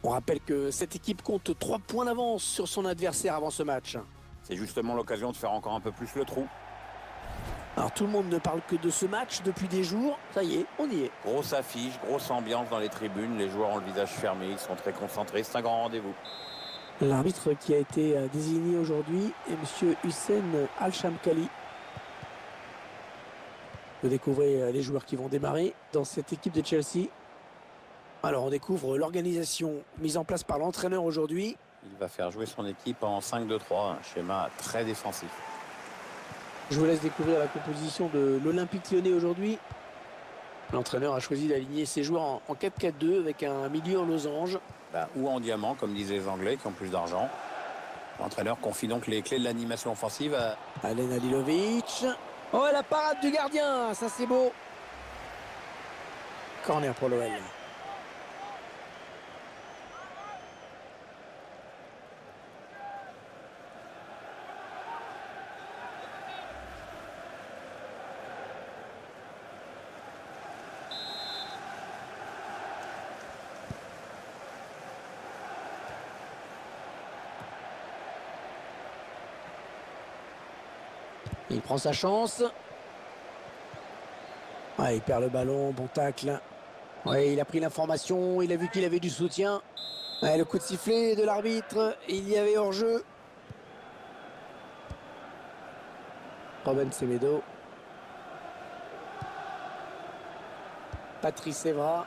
On rappelle que cette équipe compte 3 points d'avance sur son adversaire avant ce match. C'est justement l'occasion de faire encore un peu plus le trou. Alors tout le monde ne parle que de ce match depuis des jours. Ça y est, on y est. Grosse affiche, grosse ambiance dans les tribunes. Les joueurs ont le visage fermé, ils sont très concentrés. C'est un grand rendez-vous. L'arbitre qui a été désigné aujourd'hui est M. Hussein Al-Shamkali. Vous découvrez les joueurs qui vont démarrer dans cette équipe de Chelsea. Alors on découvre l'organisation mise en place par l'entraîneur aujourd'hui. Il va faire jouer son équipe en 5-2-3, un schéma très défensif. Je vous laisse découvrir la composition de l'Olympique Lyonnais aujourd'hui. L'entraîneur a choisi d'aligner ses joueurs en 4-4-2 avec un milieu en losange. Ou en diamant, comme disaient les Anglais qui ont plus d'argent. L'entraîneur confie donc les clés de l'animation offensive à Alen Halilovic. Oh, la parade du gardien, ça c'est beau. Corner pour l'OL. Il prend sa chance. Ouais, il perd le ballon, bon tacle. Ouais, il a pris l'information, il a vu qu'il avait du soutien. Ouais, le coup de sifflet de l'arbitre, il y avait hors-jeu. Robben Semedo. Patrice Evra.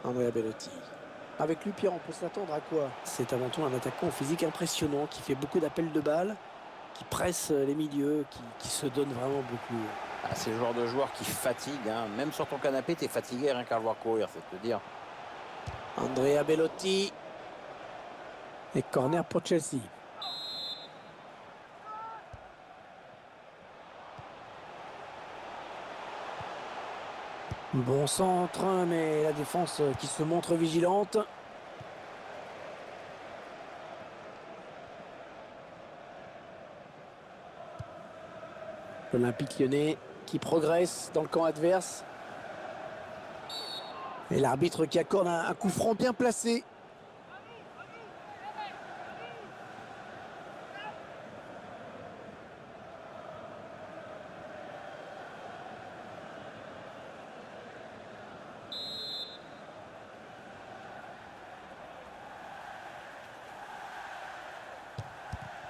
Andrea Bellotti. Avec lui, Pierre, on peut s'attendre à quoi? C'est avant tout un attaquant au physique impressionnant qui fait beaucoup d'appels de balles, qui presse les milieux, qui se donne vraiment beaucoup. C'est le genre de joueur qui fatigue. Même sur ton canapé, tu es fatigué rien qu'à le voir courir, c'est te dire. Andrea Bellotti. Et corner pour Chelsea. Bon centre, mais la défense qui se montre vigilante. L'Olympique Lyonnais qui progresse dans le camp adverse. Et l'arbitre qui accorde un coup franc bien placé.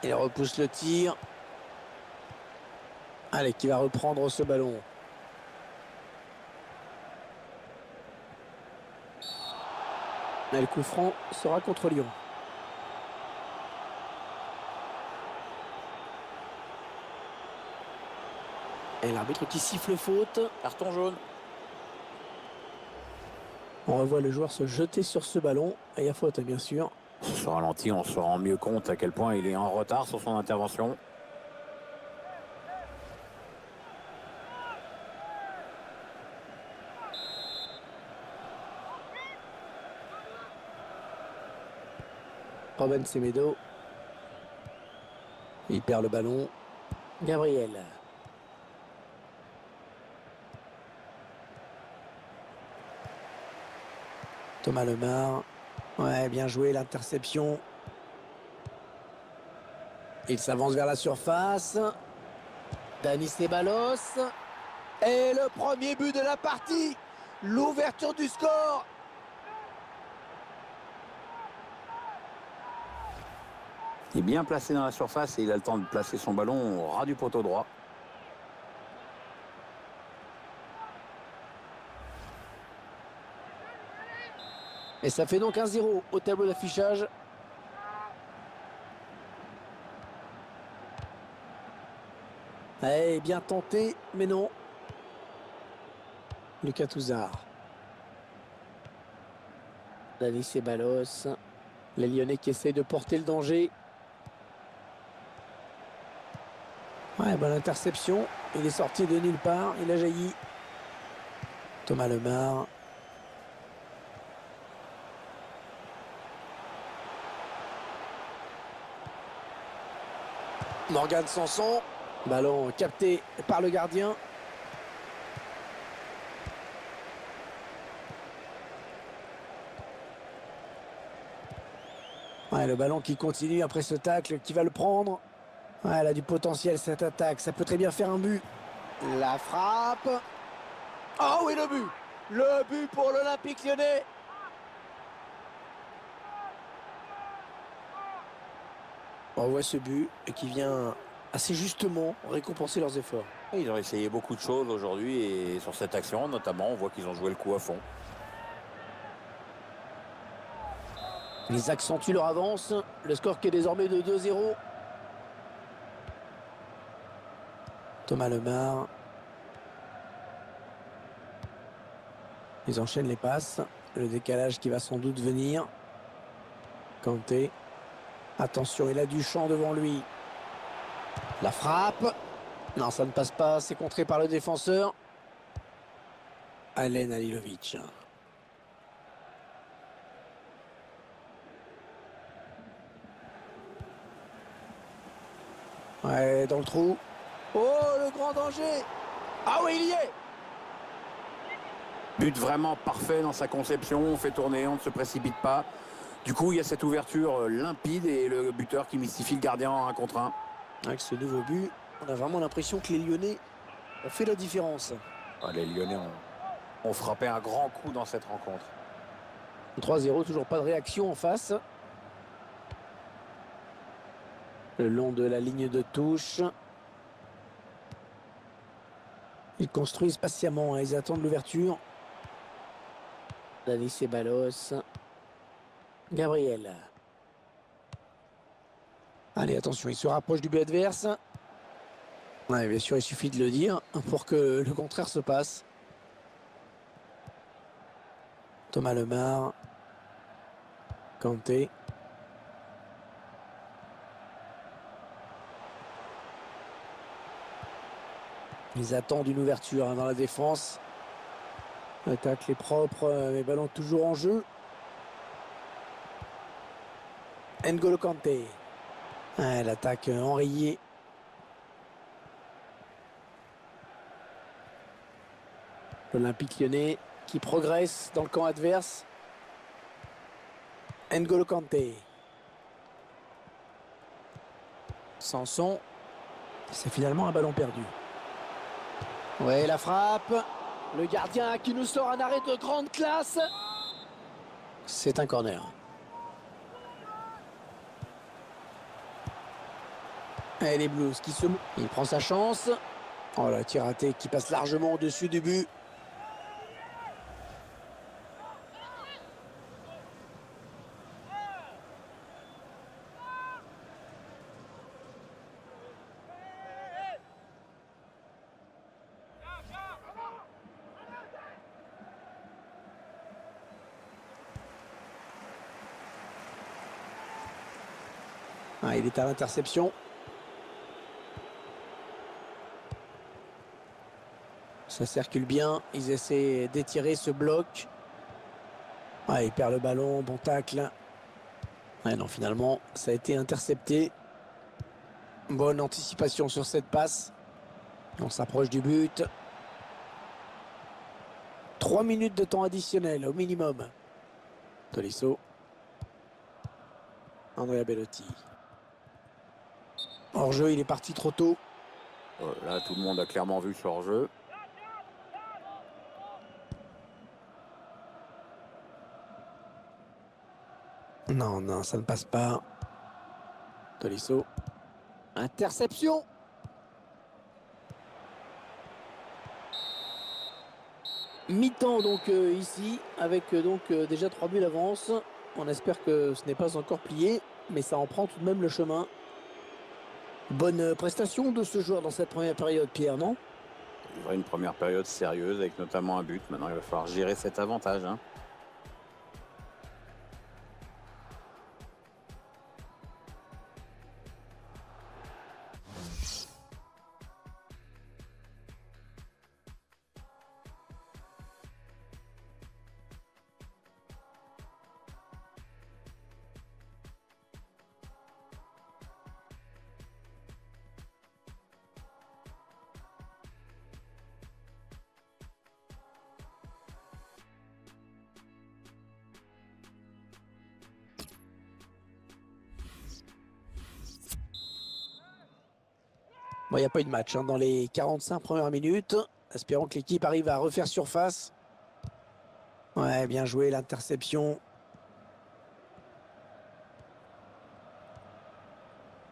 Il repousse le tir. Allez, qui va reprendre ce ballon. Mais le coup franc sera contre Lyon. Et l'arbitre qui siffle faute. Carton jaune. On revoit le joueur se jeter sur ce ballon. Et il y a faute, bien sûr. Sur ce ralenti, on se rend mieux compte à quel point il est en retard sur son intervention. Robben Semedo. Il perd le ballon. Gabriel. Thomas Lemar. Ouais, bien joué, l'interception. Il s'avance vers la surface. Dani Ceballos. Et le premier but de la partie. L'ouverture du score. Il est bien placé dans la surface et il a le temps de placer son ballon au ras du poteau droit. Et ça fait donc 1-0 au tableau d'affichage. Eh, bien tenté, mais non. Lucas Touzard. Dani Ceballos. Les Lyonnais qui essayent de porter le danger. Ouais, bonne interception. Il est sorti de nulle part. Il a jailli. Thomas Lemar. Morgan Sanson. Ballon capté par le gardien. Ouais, le ballon qui continue après ce tacle, qui va le prendre. Ouais, elle a du potentiel cette attaque, ça peut très bien faire un but. La frappe. Oh oui, le but! Le but pour l'Olympique Lyonnais. On voit ce but qui vient assez justement récompenser leurs efforts. Et ils ont essayé beaucoup de choses aujourd'hui et sur cette action, notamment, on voit qu'ils ont joué le coup à fond. Ils accentuent leur avance. Le score qui est désormais de 2-0. Thomas Lemar. Ils enchaînent les passes. Le décalage qui va sans doute venir. Kanté. Attention, il a du champ devant lui. La frappe. Non, ça ne passe pas. C'est contré par le défenseur. Alen Halilovic. Ouais, dans le trou. Oh, le grand danger. Ah oui, il y est. But vraiment parfait dans sa conception, on fait tourner, on ne se précipite pas. Du coup, il y a cette ouverture limpide et le buteur qui mystifie le gardien en 1 contre 1. Avec ce nouveau but, on a vraiment l'impression que les Lyonnais ont fait la différence. Les Lyonnais ont frappé un grand coup dans cette rencontre. 3-0, toujours pas de réaction en face. Le long de la ligne de touche. Ils construisent patiemment, hein, ils attendent l'ouverture. Dani Ceballos. Gabriel. Allez, attention, il se rapproche du but adverse. Ouais, bien sûr, il suffit de le dire pour que le contraire se passe. Thomas Lemar. Kanté. Ils attendent une ouverture, hein, dans la défense. L'attaque est propre, les ballons toujours en jeu. N'Golo Kanté. Ouais, l'attaque enrayée. L'Olympique Lyonnais qui progresse dans le camp adverse. N'Golo Kanté. Sanson. C'est finalement un ballon perdu. Ouais, la frappe. Le gardien qui nous sort un arrêt de grande classe. C'est un corner. Et les Blues qui se... Il prend sa chance. Oh, la tir raté qui passe largement au-dessus du but. Ah, il est à l'interception. Ça circule bien. Ils essaient d'étirer ce bloc. Ah, il perd le ballon. Bon tacle. Ouais, non, finalement, ça a été intercepté. Bonne anticipation sur cette passe. On s'approche du but. 3 minutes de temps additionnel au minimum. Tolisso. Andrea Bellotti. Hors-jeu, il est parti trop tôt. Là, tout le monde a clairement vu ce hors-jeu. Non, non, ça ne passe pas. Tolisso. Interception. Mi-temps donc ici, avec déjà 3 buts d'avance. On espère que ce n'est pas encore plié, mais ça en prend tout de même le chemin. Bonne prestation de ce joueur dans cette première période, Pierre, non? Il y aura une première période sérieuse avec notamment un but. Maintenant, il va falloir gérer cet avantage, hein. Bon, il n'y a pas eu de match hein, dans les 45 premières minutes. Espérons que l'équipe arrive à refaire surface. Ouais, bien joué, l'interception.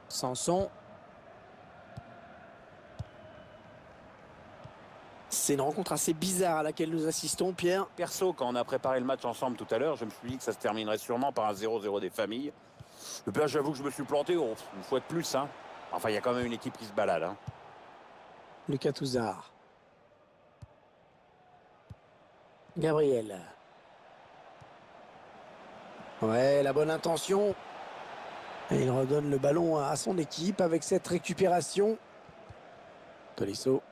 Sanson. C'est une rencontre assez bizarre à laquelle nous assistons, Pierre. Perso, quand on a préparé le match ensemble tout à l'heure, je me suis dit que ça se terminerait sûrement par un 0-0 des familles. Et puis là, j'avoue que je me suis planté une fois de plus. Hein. Enfin, il y a quand même une équipe qui se balade. Hein. Lucas Touzard. Gabriel. Ouais, la bonne intention. Et il redonne le ballon à son équipe avec cette récupération. Tolisso.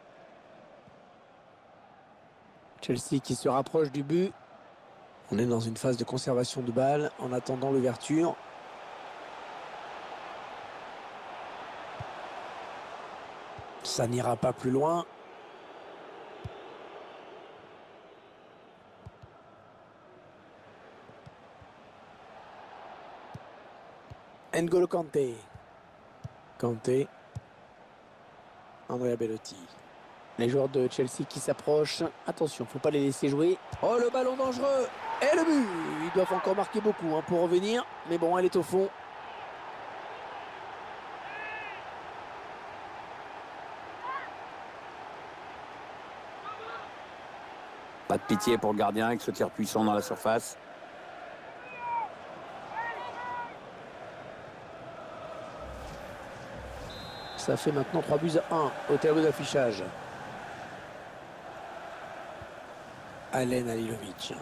Chelsea qui se rapproche du but. On est dans une phase de conservation de balle en attendant l'ouverture. Ça n'ira pas plus loin. N'Golo Kanté. Kanté. Andrea Bellotti. Les joueurs de Chelsea qui s'approchent. Attention, faut pas les laisser jouer. Oh, le ballon dangereux. Et le but. Ils doivent encore marquer beaucoup hein, pour revenir. Mais bon, elle est au fond. Pas de pitié pour le gardien avec ce tir puissant dans la surface. Ça fait maintenant 3-1 au tableau d'affichage. Alen Halilovic.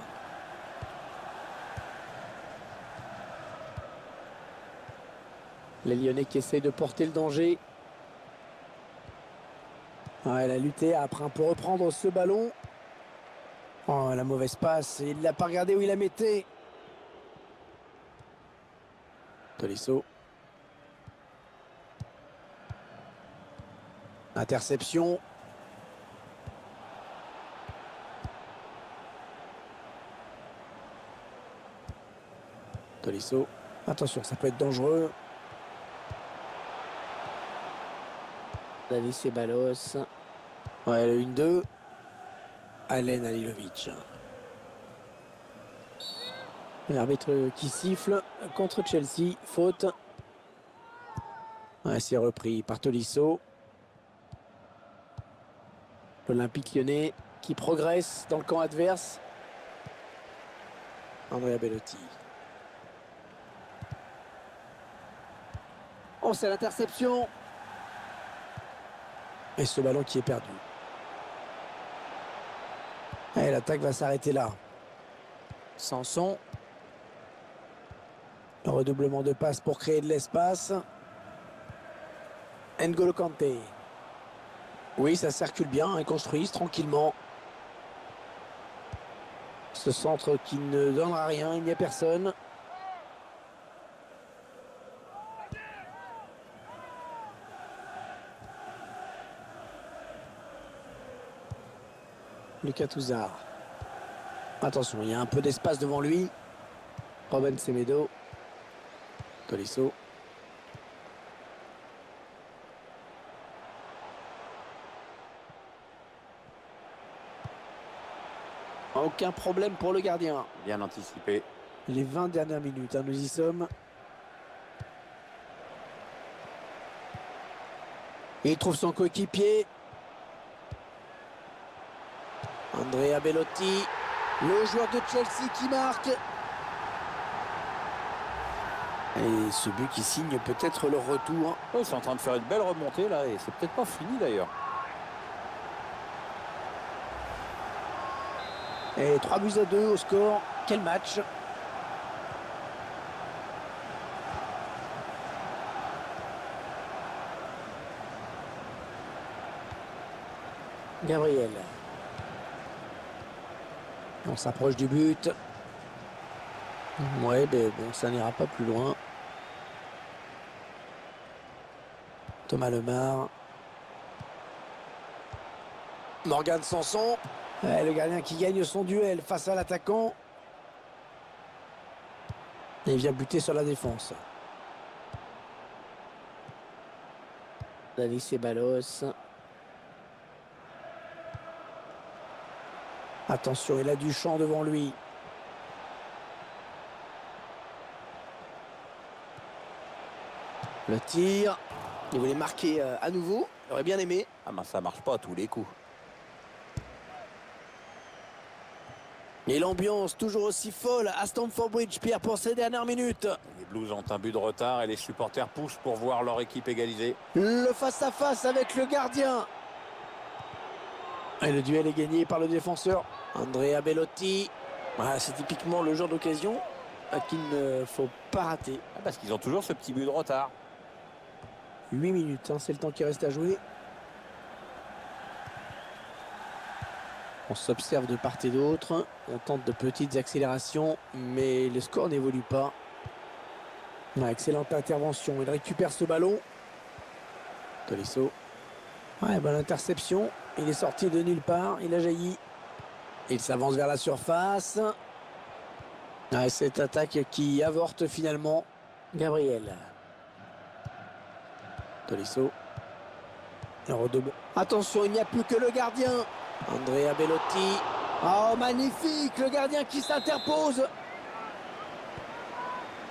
Les Lyonnais qui essayent de porter le danger. Ouais, elle a lutté après un peu reprendre ce ballon. Oh, la mauvaise passe. Il ne l'a pas regardé où il la mettait. Tolisso. Interception. Tolisso. Attention, ça peut être dangereux. David Ceballos. Ouais, le 1-2. Alen Halilovic. L'arbitre qui siffle contre Chelsea. Faute. Ouais, c'est repris par Tolisso. L'Olympique Lyonnais qui progresse dans le camp adverse. Andrea Bellotti. Oh, c'est l'interception. Et ce ballon qui est perdu. Et l'attaque va s'arrêter là. Sanson. Le redoublement de passes pour créer de l'espace. N'Golo Kanté. Oui, ça circule bien, ils construisent tranquillement. Ce centre qui ne donnera rien, il n'y a personne. Lucas Touzard. Attention, il y a un peu d'espace devant lui. Robben Semedo. Tolisso. Aucun problème pour le gardien. Bien anticipé. Les 20 dernières minutes, hein, nous y sommes. Et il trouve son coéquipier. Andrea Bellotti, le joueur de Chelsea qui marque. Et ce but qui signe peut-être leur retour. Oh, ils sont en train de faire une belle remontée là et c'est peut-être pas fini d'ailleurs. Et 3-2 au score. Quel match! Gabriel. On s'approche du but. Ouais, mais bon, ça n'ira pas plus loin. Thomas Lemar. Morgan Sanson. Ouais, le gardien qui gagne son duel face à l'attaquant. Et il vient buter sur la défense. Dani Ceballos. Attention, il a du champ devant lui. Le tir. Il voulait marquer à nouveau. Il aurait bien aimé. Ah ben ça marche pas à tous les coups. Et l'ambiance toujours aussi folle à Stamford Bridge, Pierre, pour ces dernières minutes. Les Blues ont un but de retard et les supporters poussent pour voir leur équipe égaliser. Le face-à-face avec le gardien. Et le duel est gagné par le défenseur Andrea Bellotti. Voilà, c'est typiquement le genre d'occasion qu'il ne faut pas rater. Parce qu'ils ont toujours ce petit but de retard. 8 minutes, hein, c'est le temps qui reste à jouer. On s'observe de part et d'autre. On tente de petites accélérations, mais le score n'évolue pas. Excellente intervention. Il récupère ce ballon. Tolisso. Bonne interception. Il est sorti de nulle part. Il a jailli. Il s'avance vers la surface. Cette attaque qui avorte finalement. Gabriel. Tolisso. Le redouble. Attention, il n'y a plus que le gardien. Andrea Bellotti. Oh, magnifique. Le gardien qui s'interpose.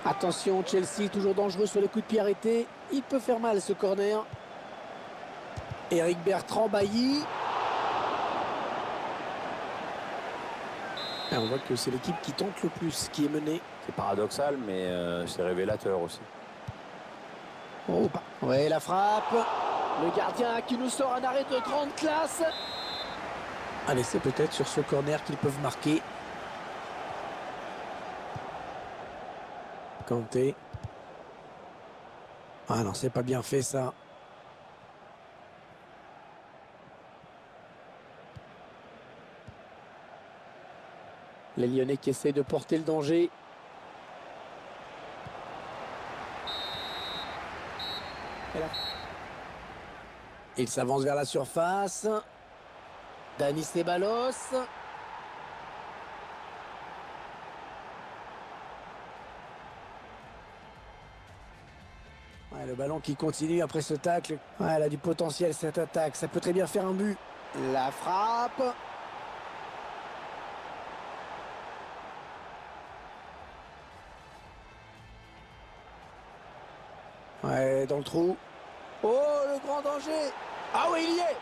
Attention, Chelsea, toujours dangereux sur les coups de pied arrêtés. Il peut faire mal ce corner. Eric Bertrand Bailly. Et on voit que c'est l'équipe qui tente le plus, qui est menée. C'est paradoxal, mais c'est révélateur aussi. Oh, ouais, la frappe. Le gardien qui nous sort un arrêt de grande classe. Allez, c'est peut-être sur ce corner qu'ils peuvent marquer. Kanté. Ah non, c'est pas bien fait ça. Les Lyonnais qui essaient de porter le danger. Il s'avance vers la surface. Dani Ceballos. Le ballon qui continue après ce tacle. Elle a du potentiel cette attaque. Ça peut très bien faire un but. La frappe. Dans le trou. Oh, le grand danger. Ah oui, il y est.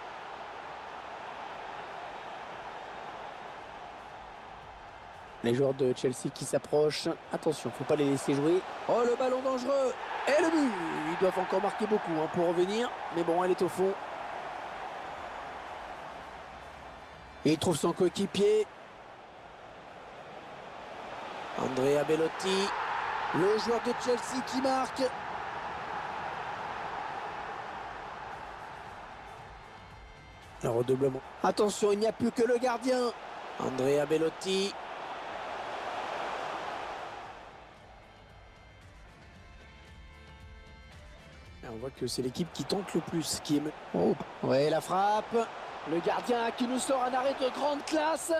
Les joueurs de Chelsea qui s'approchent. Attention, faut pas les laisser jouer. Oh, le ballon dangereux. Et le but. Ils doivent encore marquer beaucoup pour revenir. Mais bon, elle est au fond. Et il trouve son coéquipier. Andrea Bellotti. Le joueur de Chelsea qui marque. Le redoublement. Attention, il n'y a plus que le gardien. Andrea Bellotti. Et on voit que c'est l'équipe qui tente le plus, qui est... Oh, ouais, la frappe. Le gardien qui nous sort un arrêt de grande classe.